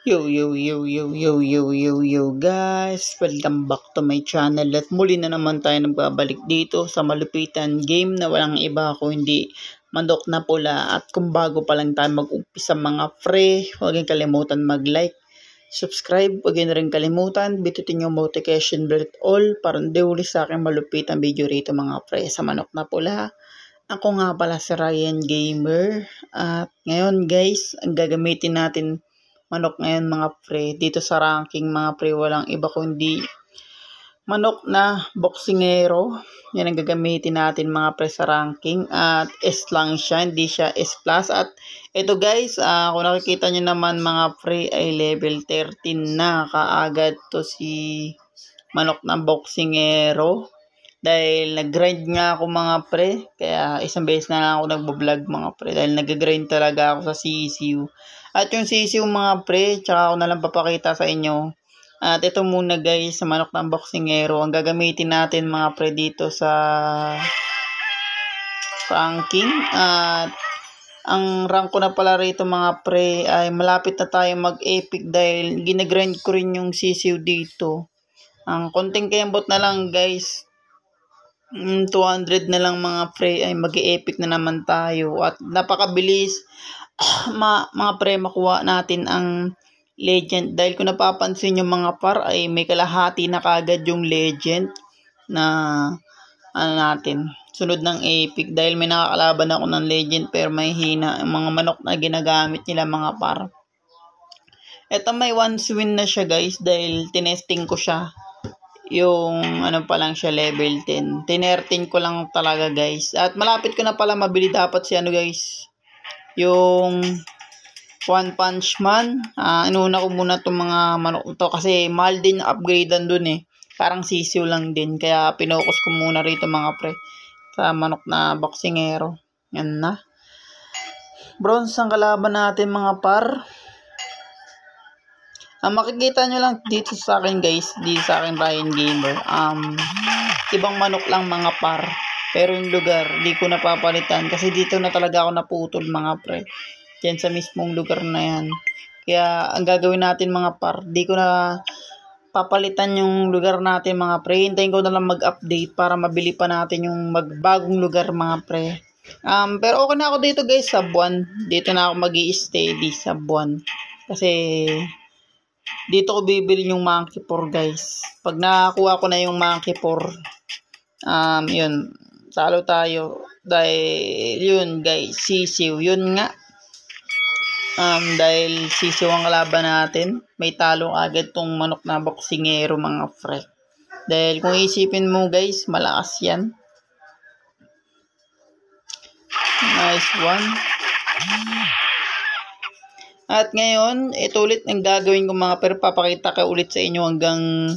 Yo guys, welcome back to my channel at muli na naman tayo nagbabalik dito sa malupitan game na walang iba kundi Manok na Pula. At kung bago pa lang tayo mag-umpisa mga pre, huwag kayong kalimutan mag-like, subscribe, huwag nyo rin kalimutan bitutin yung notification bell all para hindi uli sa aking malupitan video rito mga pre sa Manok na Pula. Ako nga pala si Ryan Gamer at ngayon guys, ang gagamitin natin manok ngayon mga pre dito sa ranking mga pre, walang iba kundi manok na boksingero. Yan ang gagamitin natin mga pre sa ranking at S lang siya, hindi siya S plus. At ito guys, kung nakikita nyo naman mga pre ay level 13 na kaagad to si manok na boksingero. Dahil nag-grind nga ako mga pre, kaya isang beses na lang ako nagbo-vlog mga pre dahil nag-grind talaga ako sa CCU. At yung CCU mga pre, tsaka ako na lang papakita sa inyo. At ito muna guys, sa manok ng boksingero, ang gagamitin natin mga pre dito sa ranking. At ang rank ko na pala rito mga pre ay malapit na tayo mag-epic dahil ginagrind ko rin yung CCU dito. Ang konting kayambot na lang guys, 200 na lang mga pre ay mag-epic na naman tayo at napakabilis mga pre makuha natin ang legend dahil kung napapansin yung mga par ay may kalahati na kagad yung legend na natin sunod ng epic dahil may nakakalaban ako ng legend pero may hina ang mga manok na ginagamit nila mga par. Eto may once win na siya guys dahil tinesting ko siya. Yung pa lang siya level 10. Tinertin ko lang talaga guys. At malapit ko na pala mabili dapat si guys. Yung One Punch Man. Inuna ko muna itong mga manok ito kasi mahal din upgradean dun eh. Parang sisiw lang din. Kaya pinokus ko muna rito mga pre. Sa manok na boksingero. Yan na. Bronze ang kalaban natin mga par. Makikita nyo lang dito sa akin guys, dito sa akin Ryan Gamer, ibang manok lang mga par, pero yung lugar di ko napapalitan kasi dito na talaga ako naputol mga pre, dyan sa mismong lugar na yan. Kaya ang gagawin natin mga par, di ko na papalitan yung lugar natin mga pre, hintayin ko na lang mag-update para mabili pa natin yung magbagong lugar mga pre. Pero okay na ako dito guys sa buwan, dito na ako mag-i-stay sa buwan kasi dito ko bibili yung monkey pour guys. Pag nakakuha ko na yung monkey pour, yun, talo tayo. Dahil yun guys, sisiw. Yun nga. Dahil sisiw ang kalaban natin, may talo agad tong manok na boksingero mga pre. Dahil kung isipin mo guys, malakas yan. Nice one. At ngayon, ito ulit ang gagawin ko mga pero papakita ko ulit sa inyo hanggang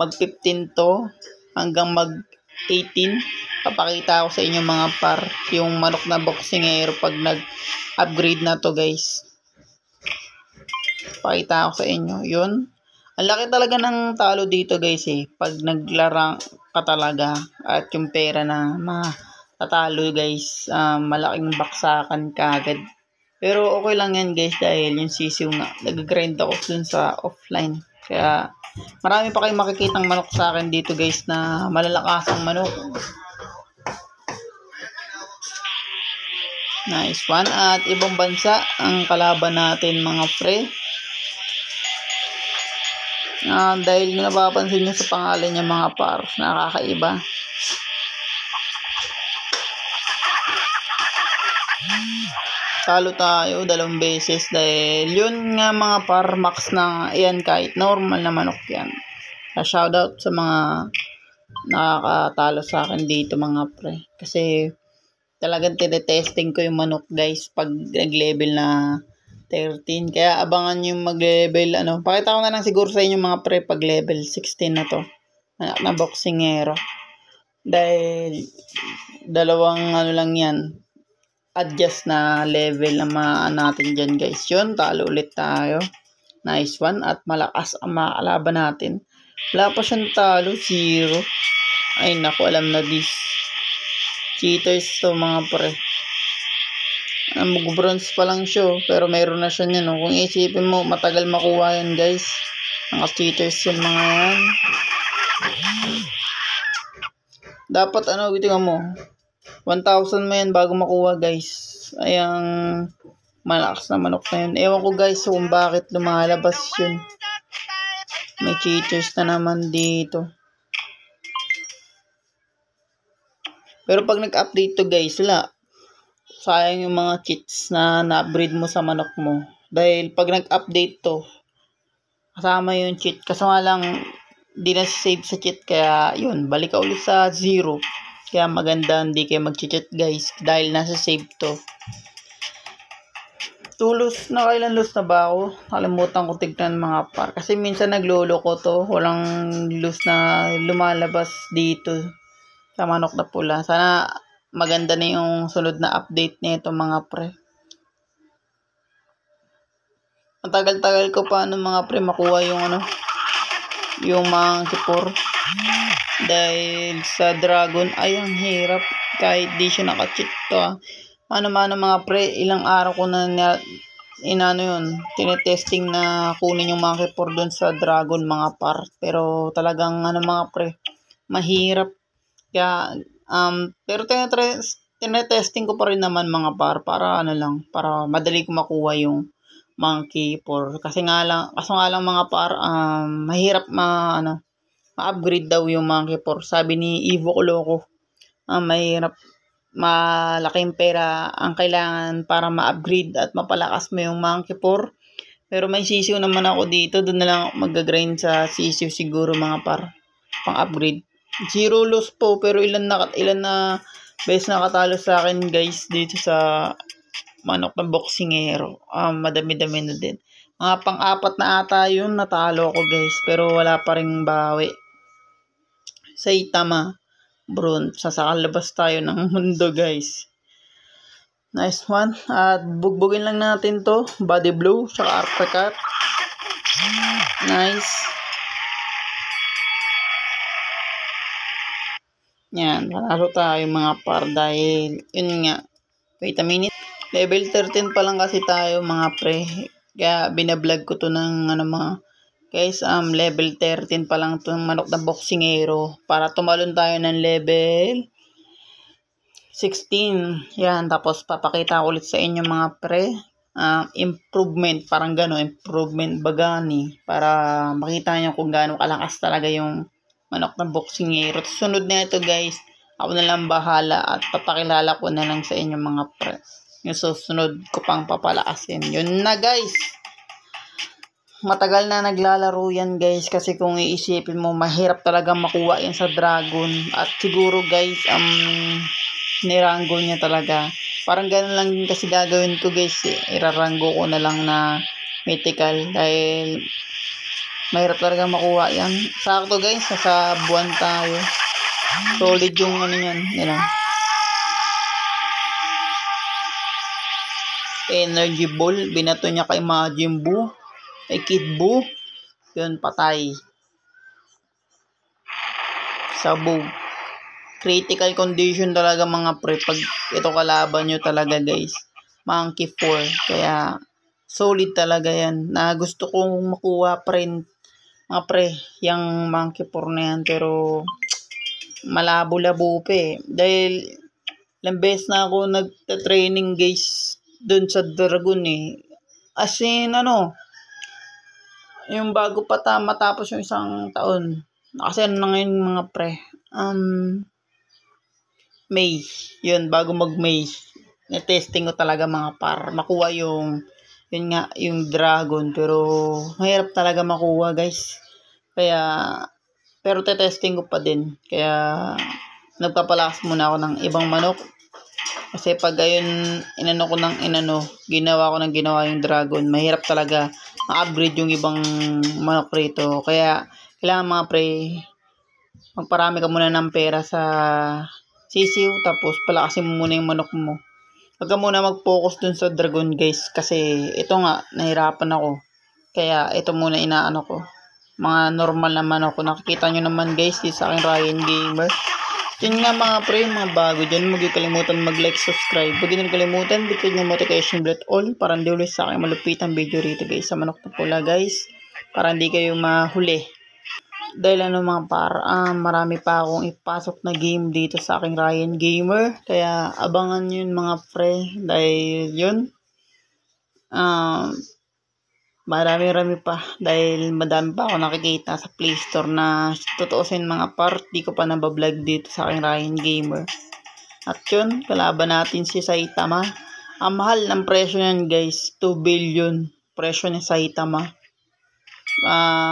mag-15 to, hanggang mag-18. Papakita ko sa inyo mga par, yung manok na boksingero pag nag-upgrade na to guys. Papakita ko sa inyo, yun. Ang laki talaga ng talo dito guys eh, pag naglarang ka talaga at yung pera na matatalo guys, malaking baksakan kagad. Pero okay lang yan guys dahil yung sisiw nga, nag-grind ako dun sa offline. Kaya marami pa kayong makikitang manok sa akin dito guys na malalakasang manok. Nice one. At ibang bansa ang kalaban natin mga pre. Dahil napapansin nyo sa pangalan niya mga par, nakakaiba. Talo tayo 2 beses dahil yun nga mga par max na yan kahit normal na manok yan. Shoutout sa mga nakakatalo sa akin dito mga pre. Kasi talagang tinetesting ko yung manok guys pag nag-level na 13. Kaya abangan yung mag-level Pakita ko na lang siguro sa inyo mga pre pag level 16 na to. Anak na boksingero. Dahil dalawang lang yan. Adjust na level na natin dyan guys. Yun, talo ulit tayo. Nice one. At malakas ang makalaban natin. Wala pa siyang talo, 0. Ay naku, alam na this. Cheaters to mga pre. Mag-bronze pa lang siya, pero mayroon na siya niyan. Kung isipin mo, matagal makuha yan guys. Mga cheaters yan mga yan. Dapat tingnan mo, 1,000 mo yan bago makuha guys. Ayang malakas na manok na yun. Ewan ko guys kung bakit lumalabas yun. May cheaters na naman dito. Pero pag nag-update to guys, wala. Sayang yung mga cheats na na-upgrade mo sa manok mo. Dahil pag nag-update to, kasama yung cheat. Kaso nga lang, di na save sa cheat. Kaya yun, balik ka ulit sa 0. Kaya maganda hindi kayo mag-cheat guys. Dahil nasa save to. Nakailan loss na ba ako? Kalimutan ko tignan mga par. Kasi minsan naglolo ko to. Walang loss na lumalabas dito sa manok na pula. Sana maganda na yung sunod na update nito mga pre. Matagal-tagal ko pa mga pre makuha yung monkey por. Dahil sa dragon ay ang hirap kahit di siya naka-cheat to. Mano-mano mga pre, ilang araw ko na tinetesting na kunin yung monkey por doon sa dragon mga par. Pero talagang mga pre, mahirap. Kaya pero tinetesting ko pa rin naman mga par para para madali ko makuha yung monkey por. Kaso nga lang mga par, mahirap ma-upgrade daw yung monkey por. Sabi ni Evo Coloco, mahirap, malaking pera ang kailangan para ma-upgrade at mapalakas mo yung monkey por. Pero may sisiw naman ako dito, doon na lang mag-grind sa sisiw siguro mga par, pang-upgrade. 0 loss po, pero ilan na beses nakatalo sa akin guys dito sa manok na boksingero. Madami-dami na din. Mga pang-apat na ata yun natalo ko guys, pero wala pa ring bawi. Saitama bronze, sasakalabas tayo ng mundo guys. Nice one. At bugbugin lang natin to, body blow saka uppercut. Nice. Yan, panalo tayo mga par dahil yun nga. Wait a minute. Level 13 pa lang kasi tayo mga pre. Kaya binablog ko to ng mga guys, level 13 pa lang itong manok na boksingero. Para tumalon tayo ng level 16. Yan, tapos papakita ko ulit sa inyo mga pre. Improvement, parang gano'n, improvement bagani. Para makita nyo kung gaano kalakas talaga yung manok na boksingero. Sunod na ito guys, ako na lang bahala at papakilala ko na lang sa inyo mga pre. Yung susunod ko pang papalakasin. Yun na guys. Matagal na naglalaro yan guys, kasi kung iisipin mo, mahirap talaga makuha yan sa dragon. At siguro guys, niranggo niya talaga. Parang ganun lang din kasi gagawin ko guys. Iraranggo ko na lang na mythical dahil mahirap talaga makuha yan. Sakto guys, sa buwan tayo. Solid yung yan. Energy ball. Binato niya kay Majin Buu. Kay Kid Buu. Yun, patay. Sabog. Critical condition talaga mga pre. Pag ito kalaban nyo talaga guys. Monkey 4. Kaya solid talaga yan. Na gusto kong makuha pa rin mga pre, yung monkey 4 na yan, pero malabo-labo pa eh. Dahil ilang beses na ako nagta-training guys dun sa dragon eh. As in yung bago pa matapos yung isang taon. Kasi na ngayon mga pre, May. Yun, bago mag-May, na-testing ko talaga mga par. Makuha yung dragon, pero mahirap talaga makuha guys. Pero testing ko pa din. Kaya nagpapalakas muna ako ng ibang manok. Kasi pag ayun ginawa ko yung dragon, mahirap talaga ma-upgrade yung ibang manok rito. Kaya kailangan mga pre, magparami ka muna ng pera sa sisiw, tapos palakasin mo muna yung manok mo. Huwag ka muna mag-focus dun sa dragon guys, kasi ito nga, nahirapan ako. Kaya ito muna inaano ko. Mga normal naman ako. Nakikita nyo naman guys, sa aking Ryan Gamer. Yun nga mga pre, mga bago dyan, huwag yung kalimutan mag-like, subscribe. Huwag yung kalimutan, bitin yung notification bell all para hindi ulit sa akin malupitang video rito guys sa Manok na Pula guys. Para hindi kayo mahuli. Dahil mga marami pa akong ipasok na game dito sa aking Ryan Gamer. Kaya abangan yun mga pre. Dahil yun, marami pa dahil madami pa ako nakikita sa Play Store na tutuusin mga part, di ko pa nabablog dito sa aking Ryan Gamer. At yun, kalaban natin si Saitama. Ang mahal ng presyo yan guys, 2 billion presyo ni Saitama.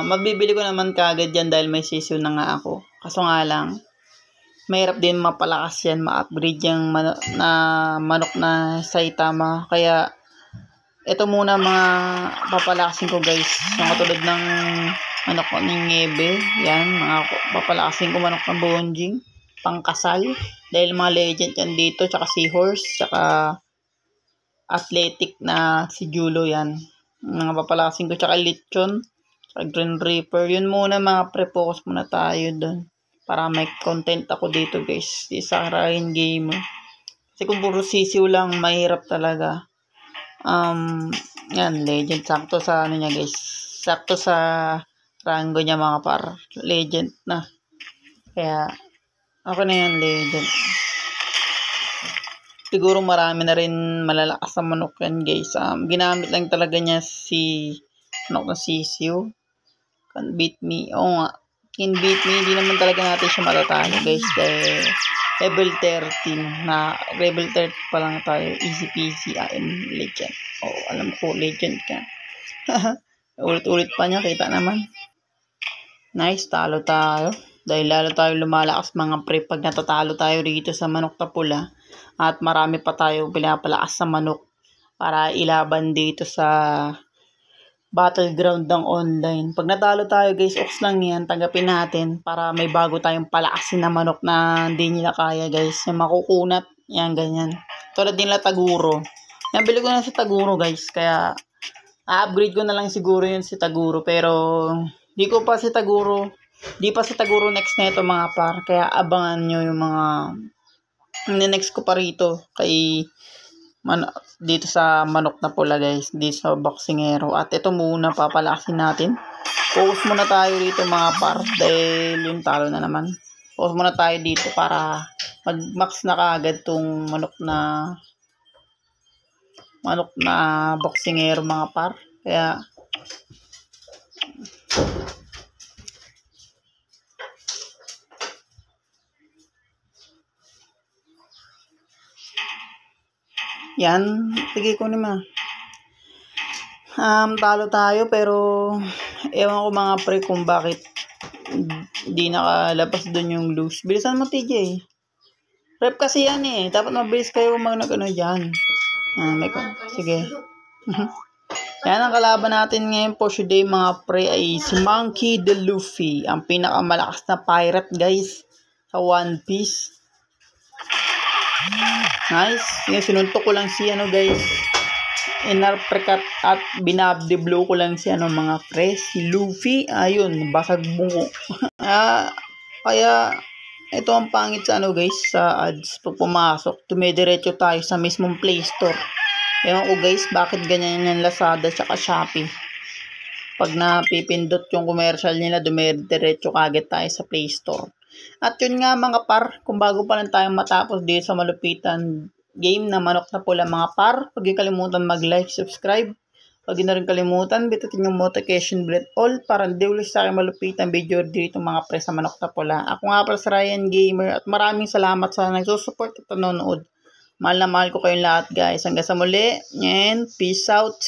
Mabibili ko naman kagad yan dahil may sisiw na nga ako. Kaso nga lang, mahirap din mapalakas yan, ma-upgrade yung manok na Saitama. Kaya ito muna mga papalakasin ko guys. Yung katulad ng manok ng Niebe. Yan, mga papalakasin ko manok ng Bonjing. Pangkasal. Dahil mga legend yan dito. Tsaka Seahorse. Tsaka athletic na si Julo yan. Mga papalakasin ko. Tsaka Lechon. Tsaka Green Reaper. Yun muna mga pre-focus muna tayo dun. Para may content ako dito guys. Di sa Ryan Gamer. Kasi kung puro sisiw lang, mahirap talaga. Yan, legend. Sakto sa ano niya guys. Sakto sa rango niya mga par. Legend na. Kaya, ako na yan, legend. Siguro marami na rin malalakas na manok yan guys. Ginamit lang talaga niya si manok na sisiw. Can beat me. Oo nga. Can beat me. Hindi naman talaga natin siya matatalo guys. Dahil level 13 na level 30 pa lang tayo. Easy peasy. I am legend. Oh, alam ko legend ka. Ulit-ulit pa niya, kita naman. Nice, talo tayo. Dahil lalo tayo lumalakas mga pre pag natatalo tayo rito sa Manok na Pula. At marami pa tayo pinapalakas sa manok para ilaban dito sa battleground ng online. Pag natalo tayo guys, ox lang yan, tanggapin natin para may bago tayong palakasin na manok na hindi nila kaya guys. Yung makukunat, yan ganyan. Tulad nila Taguro. Nabili ko na si Taguro guys, kaya upgrade ko na lang siguro yun si Taguro. Pero di pa si Taguro next na ito mga par. Kaya abangan nyo yung mga next ko pa rito kay dito sa Manok na Pula guys, dito sa Boxingero. At ito muna papalakasin natin. Focus muna tayo dito mga par dahil yung talo na naman. Focus muna tayo dito para mag-max na kaagad tong manok na Boxingero mga par. Kaya yan, tigay ko naman. Talo tayo pero ewan ko mga pre kung bakit hindi nakalabas doon yung loose. Bilisan mo TJ. Rep kasi yan eh. Dapat mabilis kayo mag-ano dyan. Sige. Yan ang kalaban natin ngayon po today mga pre ay si Monkey D. Luffy. Ang pinakamalakas na pirate guys sa One Piece. Nice. Yung sinuntok ko lang si guys. Inarprekat at binabdeblow ko lang si mga pre. Si Luffy. Ayun. Basag bungo. Kaya ito ang pangit sa guys. Sa ads. Pag pumasok. Tumediretso tayo sa mismong Play Store. Ewan ko guys. Bakit ganyan yung Lazada tsaka Shopee. Pag napipindot yung commercial nila. Dumediretso kagad tayo sa Play Store. At yun nga mga par, kung bago pa lang tayo matapos dito sa malupitan game na Manok na Pula mga par, huwag yung kalimutan mag-like, subscribe. Huwag na rin kalimutan, bitutin yung notification bell all para hindi ulit sa akin malupitan video dito mga pre sa Manok na Pula. Ako nga pala sa Ryan Gamer at maraming salamat sa nagsusupport at nanonood. Mahal na mahal ko kayong lahat guys. Hanggang sa muli and peace out.